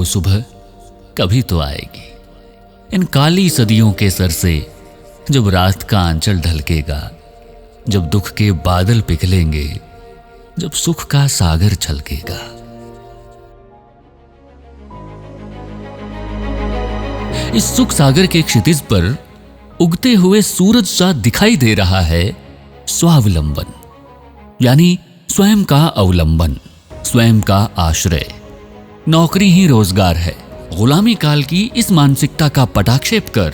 वो सुबह कभी तो आएगी। इन काली सदियों के सर से जब रात का आंचल ढलकेगा, जब दुख के बादल पिघलेंगे, जब सुख का सागर छलकेगा। इस सुख सागर के क्षितिज पर उगते हुए सूरज सा दिखाई दे रहा है स्वावलंबन, यानी स्वयं का अवलंबन, स्वयं का आश्रय। नौकरी ही रोजगार है। गुलामी काल की इस मानसिकता का पटाक्षेप कर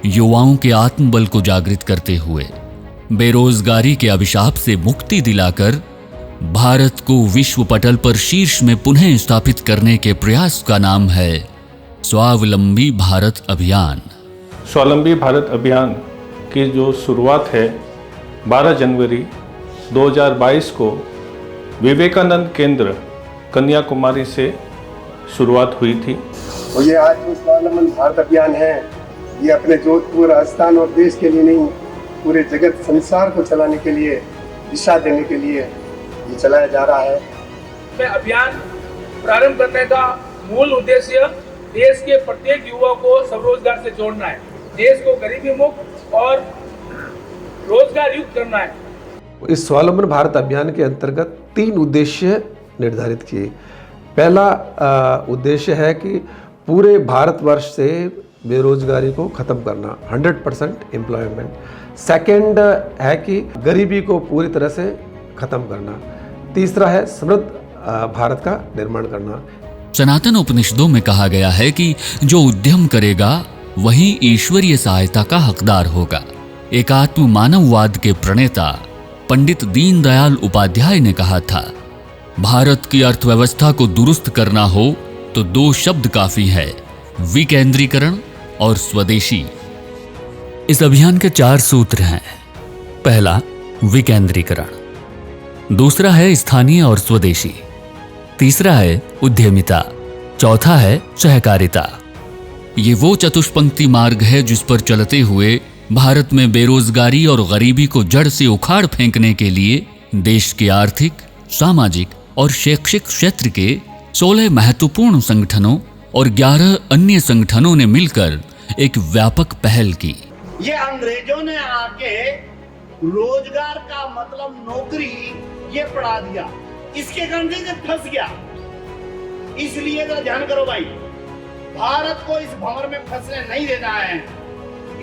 युवाओं के आत्मबल को जागृत करते हुए बेरोजगारी के अभिशाप से मुक्ति दिलाकर भारत को विश्व पटल पर शीर्ष में पुनः स्थापित करने के प्रयास का नाम है स्वावलंबी भारत अभियान। स्वावलंबी भारत अभियान की जो शुरुआत है 12 जनवरी 2022 को विवेकानंद केंद्र कन्याकुमारी से शुरुआत हुई थी। और ये आज जो स्वावलंबन भारत अभियान है, ये अपने जोधपुर, राजस्थान और देश के लिए नहीं, पूरे जगत संसार को चलाने के लिए, दिशा देने के लिए ये चलाया जा रहा है। अभियान प्रारंभ करने का मूल उद्देश्य देश के प्रत्येक युवा को स्वरोजगार से जोड़ना है, देश को गरीबी मुक्त और रोजगार युक्त करना है। इस स्वावलंबन भारत अभियान के अंतर्गत 3 उद्देश्य निर्धारित किए। पहला उद्देश्य है कि पूरे भारतवर्ष से बेरोजगारी को खत्म करना, 100% एम्प्लॉयमेंट। सेकंड है कि गरीबी को पूरी तरह से खत्म करना। तीसरा है समृद्ध भारत का निर्माण करना। सनातन उपनिषदों में कहा गया है कि जो उद्यम करेगा वही ईश्वरीय सहायता का हकदार होगा। एकात्म मानववाद के प्रणेता पंडित दीनदयाल उपाध्याय ने कहा था, भारत की अर्थव्यवस्था को दुरुस्त करना हो तो 2 शब्द काफी है, विकेंद्रीकरण और स्वदेशी। इस अभियान के 4 सूत्र हैं। पहला, विकेंद्रीकरण। दूसरा है स्थानीय और स्वदेशी। तीसरा है उद्यमिता। चौथा है सहकारिता। ये वो चतुष्पंक्ति मार्ग है जिस पर चलते हुए भारत में बेरोजगारी और गरीबी को जड़ से उखाड़ फेंकने के लिए देश के आर्थिक, सामाजिक और शैक्षिक क्षेत्र के 16 महत्वपूर्ण संगठनों और 11 अन्य संगठनों ने मिलकर एक व्यापक पहल की। ये अंग्रेजों ने आके रोजगार का मतलब नौकरी ये पढ़ा दिया, इसके कारण से फंस गया। इसलिए तो ध्यान करो भाई, भारत को इस भंवर में फंसने नहीं देना है।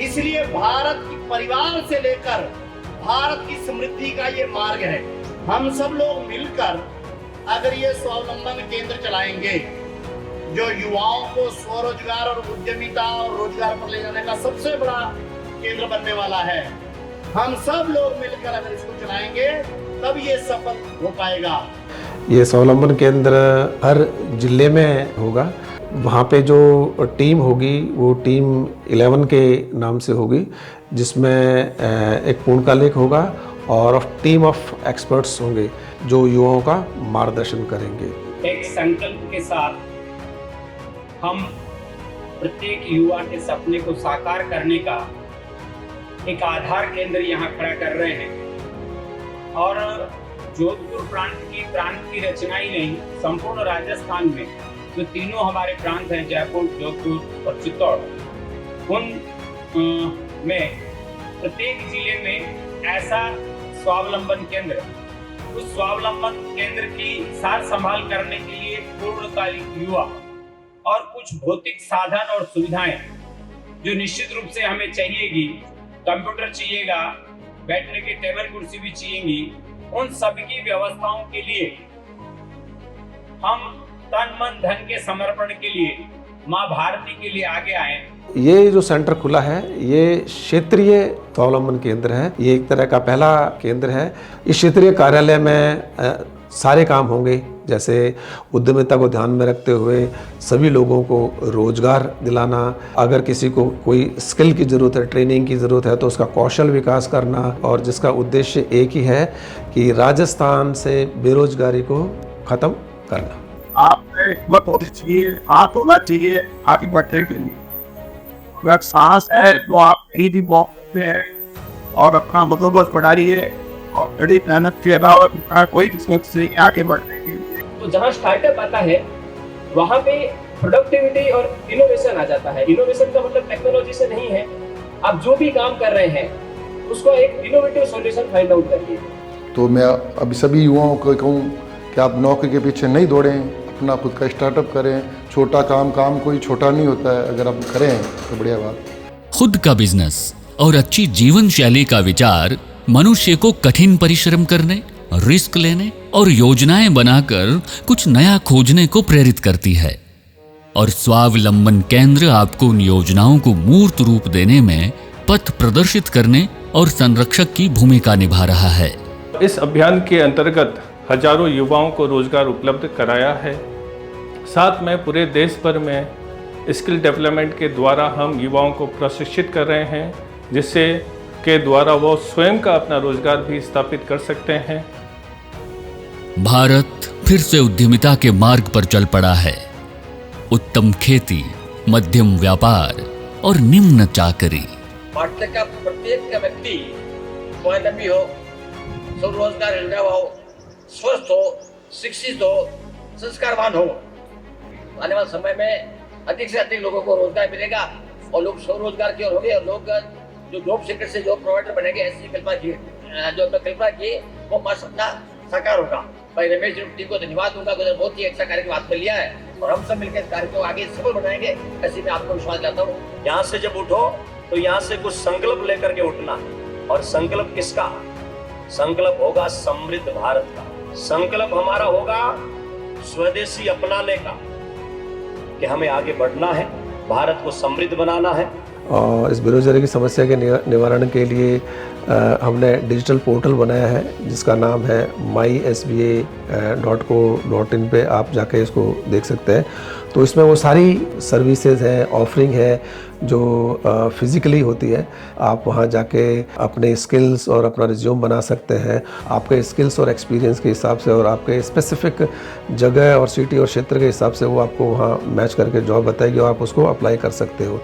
इसलिए भारत की परिवार से लेकर भारत की समृद्धि का ये मार्ग है। हम सब लोग मिलकर अगर ये स्वावलंबन केंद्र चलाएंगे, जो युवाओं को स्वरोजगार और उद्यमिता और रोजगार पर ले जाने का सबसे बड़ा केंद्र बनने वाला है, हम सब लोग मिलकर अगर इसको चलाएंगे तब ये सफल हो पाएगा। ये स्वावलंबन केंद्र हर जिले में होगा। वहाँ पे जो टीम होगी वो टीम 11 के नाम से होगी, जिसमें एक पूर्णकालिक होगा और टीम ऑफ एक्सपर्ट्स होंगे जो युवाओं का मार्गदर्शन करेंगे। एक संकल्प के साथ हम प्रत्येक युवा के सपने को साकार करने का एक आधार केंद्र यहाँ खड़ा कर रहे हैं। और जोधपुर प्रांत की रचना ही नहीं, संपूर्ण राजस्थान में जो तीनों हमारे प्रांत हैं, जयपुर, जोधपुर और चित्तौड़, उन में प्रत्येक जिले में ऐसा स्वावलंबन केंद्र, उस स्वावलंबन केंद्र की सार संभाल करने के लिए पूर्णकालिक युवा और कुछ भौतिक साधन और सुविधाएं जो निश्चित रूप से हमें चाहिएगी। कंप्यूटर चाहिएगा, बैठने की टेबल कुर्सी भी चाहिएगी। उन सभी की व्यवस्थाओं के लिए हम तन मन धन के समर्पण के लिए माँ भारती के लिए आगे आए। ये जो सेंटर खुला है ये क्षेत्रीय स्वावलंबन केंद्र है। ये एक तरह का पहला केंद्र है। इस क्षेत्रीय कार्यालय में सारे काम होंगे, जैसे उद्यमिता को ध्यान में रखते हुए सभी लोगों को रोजगार दिलाना, अगर किसी को कोई स्किल की ज़रूरत है, ट्रेनिंग की ज़रूरत है तो उसका कौशल विकास करना, और जिसका उद्देश्य एक ही है कि राजस्थान से बेरोजगारी को ख़त्म करना। आपने हिम्मत होनी चाहिए, हाथ होना चाहिए आगे बढ़ने के लिए। अगर साहस है तो आप भी बहुत हैं और अपना मनोबल बढ़ाइए और बड़ी मेहनत के अलावा कोई किस्मत से आगे बढ़ने के लिए। तो जहाँ स्टार्टअप आता है वहाँ पे प्रोडक्टिविटी और इनोवेशन आ जाता है। इनोवेशन का मतलब टेक्नोलॉजी से नहीं है, आप जो भी काम कर रहे हैं उसको एक इनोवेटिव सॉल्यूशन फाइंड आउट करिए। तो मैं अभी सभी युवाओं को कहूँ कि आप नौकरी के पीछे नहीं दौड़ें, अपना खुद का स्टार्टअप करें। छोटा काम कोई छोटा नहीं होता है, अगर आप करें तो बढ़िया बात। खुद का बिजनेस और अच्छी जीवन शैली का विचार मनुष्य को कठिन परिश्रम करने, रिस्क लेने और योजनाएं बनाकर कुछ नया खोजने को प्रेरित करती है। और स्वावलंबन केंद्र आपको उन योजनाओं को मूर्त रूप देने में पथ प्रदर्शित करने और संरक्षक की भूमिका निभा रहा है। इस अभियान के अंतर्गत हजारों युवाओं को रोजगार उपलब्ध कराया है। साथ में पूरे देश भर में स्किल डेवलपमेंट के द्वारा हम युवाओं को प्रशिक्षित कर रहे हैं, जिससे के द्वारा वो स्वयं का अपना रोजगार भी स्थापित कर सकते हैं। भारत फिर से उद्यमिता के मार्ग पर चल पड़ा है। उत्तम खेती, मध्यम व्यापार और निम्न चाकरी। भारत का प्रत्येक व्यक्ति स्वावलंबी हो, स्वरोजगार हो, स्वस्थ हो, शिक्षित हो, संस्कारवान हो। आने वाले समय में अधिक से अधिक लोगों को रोजगार मिलेगा और लोग स्वरोजगार की ओर होंगे और लोग जो जॉब सेक्टर से जॉब प्रोवाइडर बनेंगे, ऐसी कल्पना की जो कल्पना की वो मां सपना साकार होगा। भाई रमेश जी टीम को धन्यवाद दूंगा, बहुत ही अच्छा कार्यक्रम हाथ में लिया है और हम सब मिलकर इस कार्यक्रम को आगे सफल बनाएंगे, ऐसे मैं आपको विश्वास दिलाता हूँ। यहाँ से जब उठो तो यहाँ से कुछ संकल्प लेकर के उठना, और संकल्प किसका? संकल्प होगा समृद्ध भारत का। संकल्प हमारा होगा स्वदेशी अपनाने का, कि हमें आगे बढ़ना है, भारत को समृद्ध बनाना है। और इस बेरोजगारी की समस्या के निवारण के लिए हमने डिजिटल पोर्टल बनाया है जिसका नाम है mysba.co.in पे आप जाके इसको देख सकते हैं। तो इसमें वो सारी सर्विसेज हैं, ऑफरिंग है जो फिज़िकली होती है। आप वहाँ जाके अपने स्किल्स और अपना रिज्यूम बना सकते हैं। आपके स्किल्स और एक्सपीरियंस के हिसाब से और आपके स्पेसिफिक जगह और सिटी और क्षेत्र के हिसाब से वो आपको वहाँ मैच करके जॉब बताएगी और आप उसको अप्लाई कर सकते हो।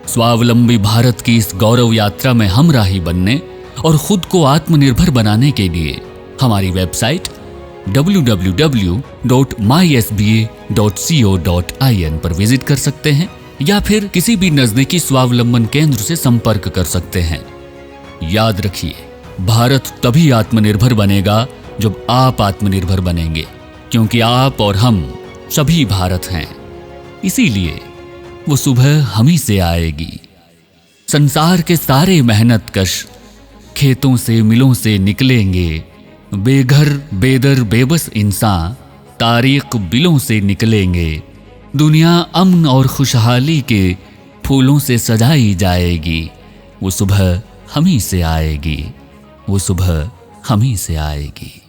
स्वावलंबी भारत की इस गौरव यात्रा में हमराही बनने और खुद को आत्मनिर्भर बनाने के लिए हमारी वेबसाइट www.mysba.co.in पर विजिट कर सकते हैं या फिर किसी भी नजदीकी स्वावलंबन केंद्र से संपर्क कर सकते हैं। याद रखिए, भारत तभी आत्मनिर्भर बनेगा जब आप आत्मनिर्भर बनेंगे, क्योंकि आप और हम सभी भारत हैं। इसीलिए वो सुबह हम ही से आएगी। संसार के सारे मेहनत कश खेतों से मिलों से निकलेंगे, बेघर बेदर बेबस इंसान तारीख बिलों से निकलेंगे। दुनिया अमन और खुशहाली के फूलों से सजाई जाएगी। वो सुबह हम ही से आएगी, वो सुबह हम ही से आएगी।